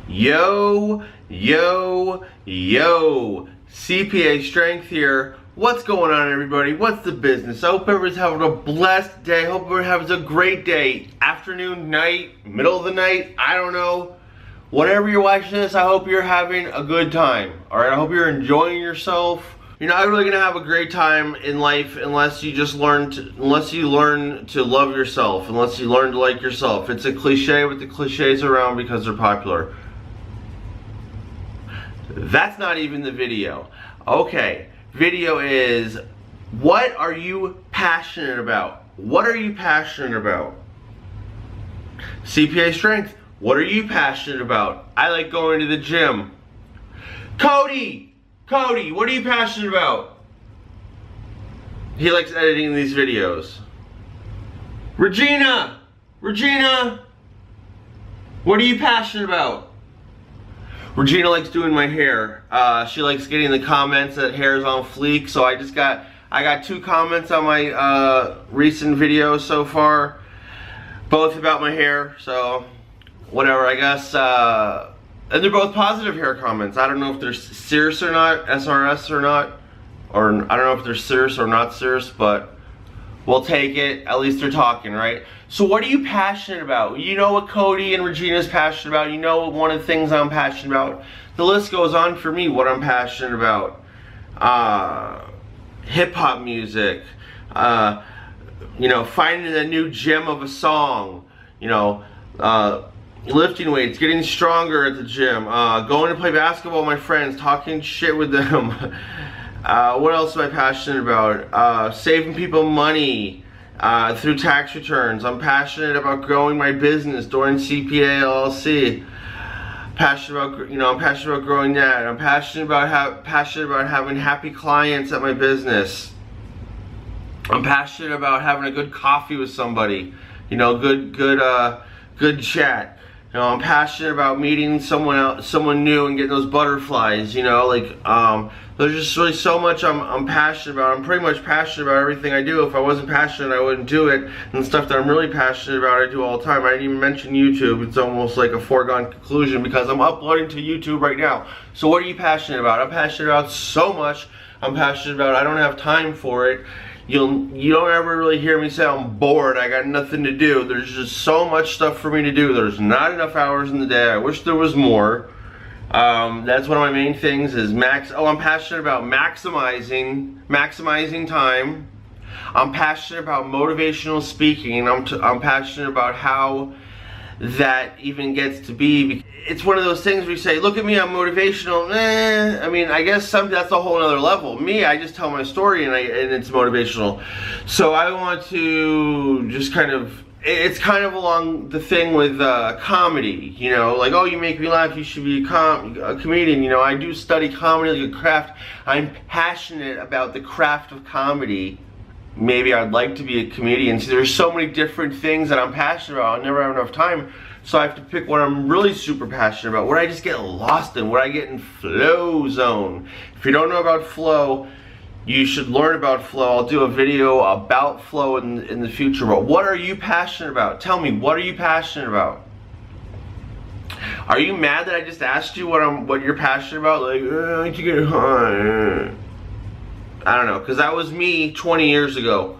Yo, yo, yo, CPA Strength here. What's going on, everybody? What's the business? I hope everybody's having a blessed day. I hope everyone has a great day. Afternoon, night, middle of the night, I don't know. Whenever you're watching this, I hope you're having a good time. Alright, I hope you're enjoying yourself. You're not really gonna have a great time in life unless you learn to love yourself, unless you learn to like yourself. It's a cliche, but the cliches are around because they're popular. That's not even the video. Okay, video is, what are you passionate about? What are you passionate about? CPA Strength, what are you passionate about? I like going to the gym. Cody, what are you passionate about? He likes editing these videos. Regina, what are you passionate about? Regina likes doing my hair. She likes getting the comments that hair's on fleek, so I got 2 comments on my recent videos so far, both about my hair, so whatever, I guess. And they're both positive hair comments. I don't know if they're serious or not, SRS or not, or I don't know if they're serious or not serious, but we'll take it. At least they're talking, right? So what are you passionate about? You know what Cody and Regina's passionate about. You know one of the things I'm passionate about. The list goes on for me, what I'm passionate about. Hip-hop music. You know, finding a new gem of a song. You know, lifting weights, getting stronger at the gym, going to play basketball with my friends, talking shit with them. What else am I passionate about? Saving people money through tax returns. I'm passionate about growing my business during CPA LLC. I'm passionate about growing that. I'm passionate about having happy clients at my business. I'm passionate about having a good coffee with somebody. You know, good chat. You know, I'm passionate about meeting someone new and getting those butterflies. You know, like there's just really so much I'm passionate about. I'm pretty much passionate about everything I do. If I wasn't passionate, I wouldn't do it. And stuff that I'm really passionate about, I do all the time. I didn't even mention YouTube. It's almost like a foregone conclusion because I'm uploading to YouTube right now. So what are you passionate about? I'm passionate about so much. I'm passionate about I don't have time for it. You don't ever really hear me say I'm bored, I got nothing to do. There's just so much stuff for me to do. There's not enough hours in the day. I wish there was more. That's one of my main things is I'm passionate about maximizing time. I'm passionate about motivational speaking. I'm passionate about how that even gets to be. It's one of those things where you say, look at me, I'm motivational. I mean, I guess that's a whole other level. Me, I just tell my story and it's motivational. So I want to just it's kind of along the thing with comedy, you know, like, oh, you make me laugh, you should be a comedian. You know, I do study comedy like a craft. I'm passionate about the craft of comedy. Maybe I'd like to be a comedian. See, there's so many different things that I'm passionate about. I'll never have enough time. So I have to pick what I'm really super passionate about, what I just get lost in, what I get in flow zone. If you don't know about flow, you should learn about flow. I'll do a video about flow in the future. But what are you passionate about? Tell me, what are you passionate about? Are you mad that I just asked you what you're passionate about? Like, I like to get high. I don't know, because that was me 20 years ago.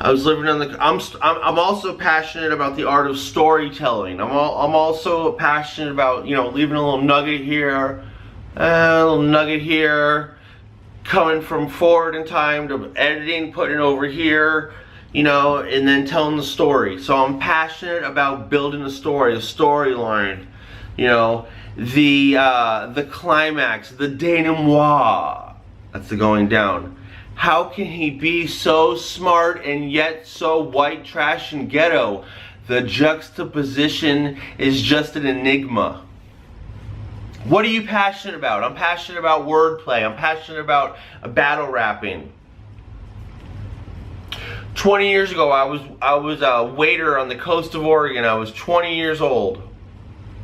I was living on I'm also passionate about the art of storytelling. I'm also passionate about, you know, leaving a little nugget here, coming from forward in time to editing, putting it over here, you know, and then telling the story. So I'm passionate about building a story, a storyline, you know, the climax, the denouement. That's the going down. How can he be so smart and yet so white trash and ghetto? The juxtaposition is just an enigma. What are you passionate about? I'm passionate about wordplay. I'm passionate about battle rapping. 20 years ago, I was a waiter on the coast of Oregon. I was 20 years old.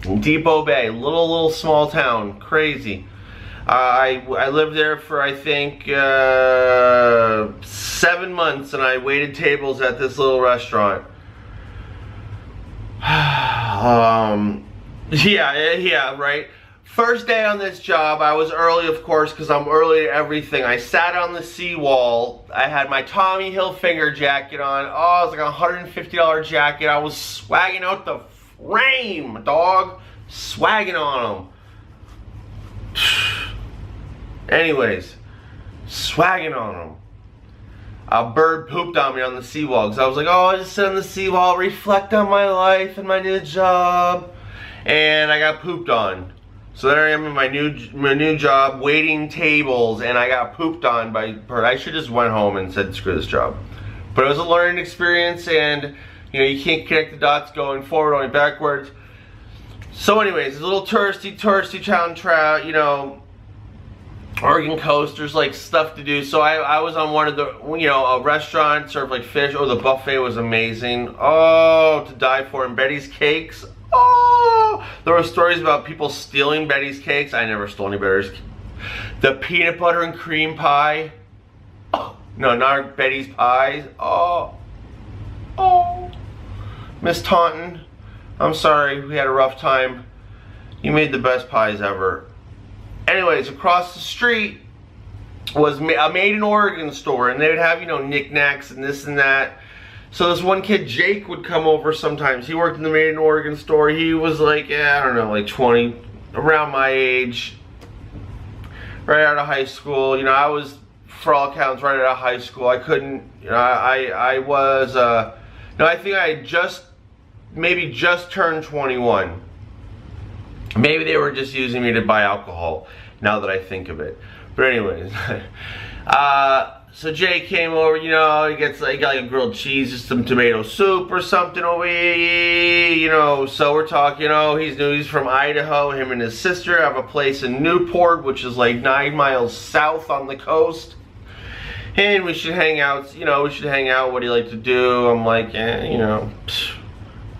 In Depot Bay, little small town, crazy. I lived there for I think 7 months, and I waited tables at this little restaurant. Yeah, right. First day on this job, I was early, of course, because I'm early to everything. I sat on the seawall. I had my Tommy Hilfiger jacket on. Oh, it was like a $150 jacket. I was swagging out the frame, dog. Swagging on them. Anyways, swagging on them. A bird pooped on me on the seawall because I was like, oh, I just sit on the seawall, reflect on my life and my new job. And I got pooped on. So there I am in my new job, waiting tables, and I got pooped on by a bird. I should just went home and said, screw this job. But it was a learning experience, and you know, you can't connect the dots going forward, only backwards. So anyways, it's a little touristy town, you know, Oregon coast, there's like stuff to do. So I was on one of the, you know, a restaurant, served like fish. Oh, the buffet was amazing. Oh, to die for. And Betty's Cakes. Oh, there were stories about people stealing Betty's Cakes. I never stole any Betty's. The peanut butter and cream pie. Oh, no, not Betty's pies. Oh, Miss Taunton, I'm sorry, we had a rough time. You made the best pies ever. Anyways, across the street was a Made in Oregon store, and they would have, you know, knickknacks and this and that. So this one kid, Jake, would come over sometimes. He worked in the Made in Oregon store. He was like, yeah, I don't know, like 20, around my age, right out of high school. You know, I was, for all accounts, right out of high school. I couldn't, you know, I was, no, I think I had maybe just turned 21. Maybe they were just using me to buy alcohol, now that I think of it. But anyways, so Jay came over, you know, he got like a grilled cheese or some tomato soup or something over here, you know, so we're talking, you know, he's from Idaho. Him and his sister have a place in Newport, which is like 9 miles south on the coast. And we should hang out, you know, what do you like to do? I'm like, you know,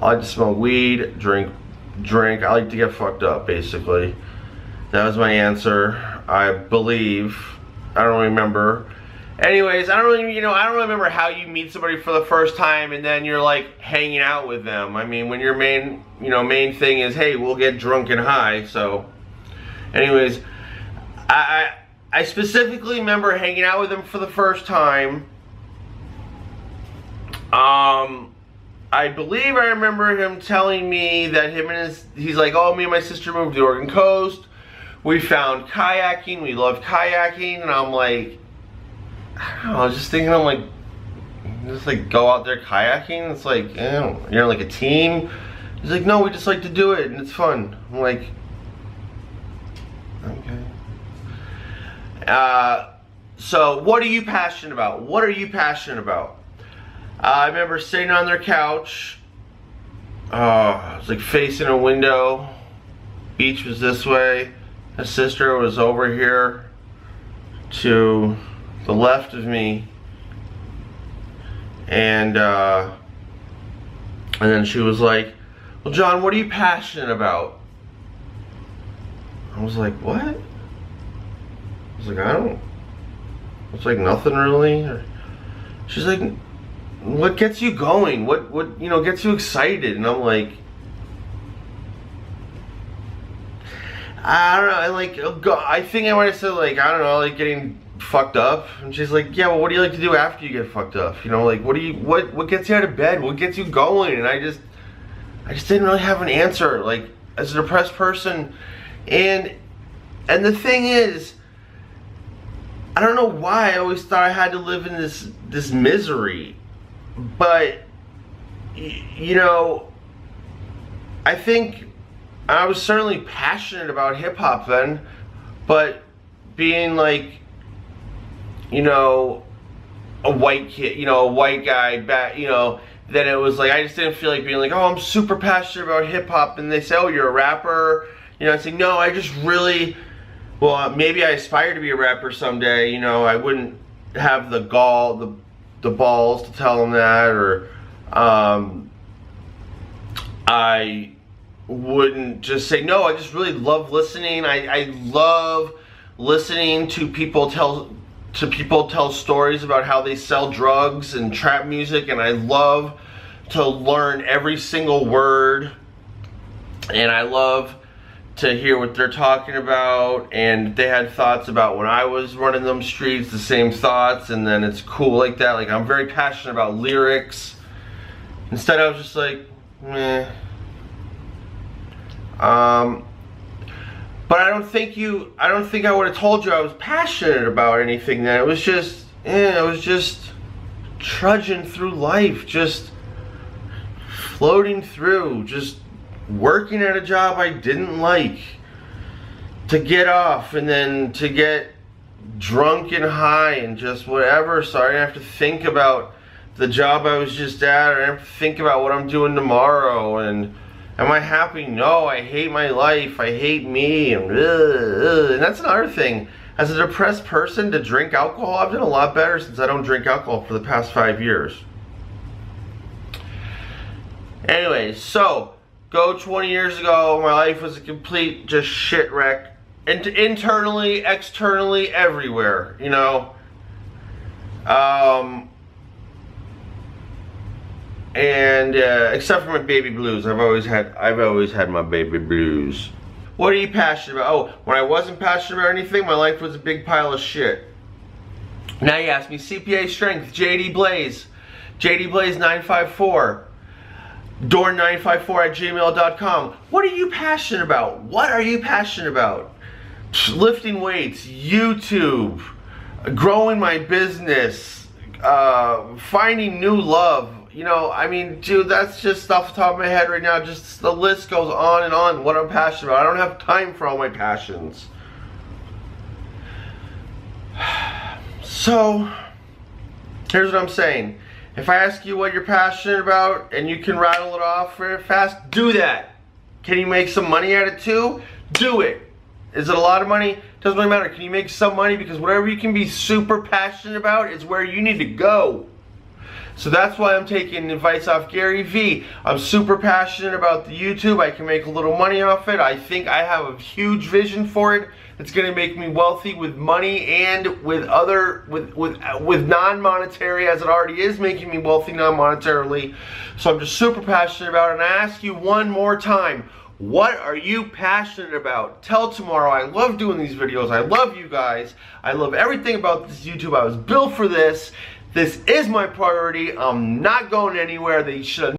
I like to smoke weed, drink, I like to get fucked up, basically. That was my answer, I believe. I don't remember. Anyways, I don't really remember how you meet somebody for the first time and then you're like hanging out with them. I mean, when your main thing is, hey, we'll get drunk and high. So anyways, I specifically remember hanging out with him for the first time. I believe I remember him telling me that he's like, oh, me and my sister moved to the Oregon coast. We found kayaking, we loved kayaking, and I'm like, I don't know, I was just thinking, I'm like, just like go out there kayaking? It's like, you know, you're like a team. He's like, no, we just like to do it and it's fun. I'm like, okay. So what are you passionate about? What are you passionate about? I remember sitting on their couch. I was like facing a window. Beach was this way. His sister was over here to the left of me. And then she was like, well, John, what are you passionate about? I was like, what? I was like, it's like nothing really. She's like, what gets you going? What you know, gets you excited? And I'm like, I don't know, I think I might have said like, I don't know, like getting fucked up. And she's like, yeah, well, what do you like to do after you get fucked up? You know, like, what gets you out of bed? What gets you going? And I just didn't really have an answer, like, as a depressed person. And the thing is, I don't know why I always thought I had to live in this misery. But, you know, I think I was certainly passionate about hip-hop then, but being like, you know, a white kid, you know, a white guy back, you know, then it was like, I just didn't feel like being like, oh, I'm super passionate about hip-hop, and they say, oh, you're a rapper, you know, I say, no, I just really, well, maybe I aspire to be a rapper someday, you know, I wouldn't have the balls to tell them that, or I wouldn't just say, no, I just really love listening. I love listening to people tell stories about how they sell drugs and trap music, and I love to learn every single word And I love to hear what they're talking about, and they had thoughts about when I was running them streets, the same thoughts, and then it's cool like that. Like, I'm very passionate about lyrics. Instead I was just like, meh. But I don't think I would have told you I was passionate about anything then. It was just, I was just trudging through life, just floating through, just working at a job I didn't like, to get off and then to get drunk and high and just whatever, so I didn't have to think about the job I was just at, or I didn't have to think about what I'm doing tomorrow, and am I happy? No, I hate my life, I hate me, and that's another thing. As a depressed person, to drink alcohol, I've done a lot better since I don't drink alcohol for the past 5 years. Anyways, so go 20 years ago, my life was a complete just shit wreck. Internally, externally, everywhere, you know. Except for my baby blues, I've always had my baby blues. What are you passionate about? Oh, when I wasn't passionate about anything, my life was a big pile of shit. Now you ask me, CPA strength, JD Blaze, JD Blaze 954. Dorn954@gmail.com. What are you passionate about? What are you passionate about? Lifting weights, YouTube, growing my business, finding new love. You know, I mean, dude, that's just off the top of my head right now. Just the list goes on and on. What I'm passionate about. I don't have time for all my passions. So, here's what I'm saying. If I ask you what you're passionate about and you can rattle it off very fast, do that. Can you make some money at it too? Do it. Is it a lot of money? Doesn't really matter. Can you make some money? Because whatever you can be super passionate about is where you need to go. So that's why I'm taking advice off Gary Vee. I'm super passionate about the YouTube. I can make a little money off it. I think I have a huge vision for it. It's going to make me wealthy with money and with non-monetary, as it already is making me wealthy non-monetarily. So I'm just super passionate about it. And I ask you one more time, what are you passionate about? Till tomorrow. I love doing these videos. I love you guys. I love everything about this YouTube. I was built for this. This is my priority. I'm not going anywhere. They should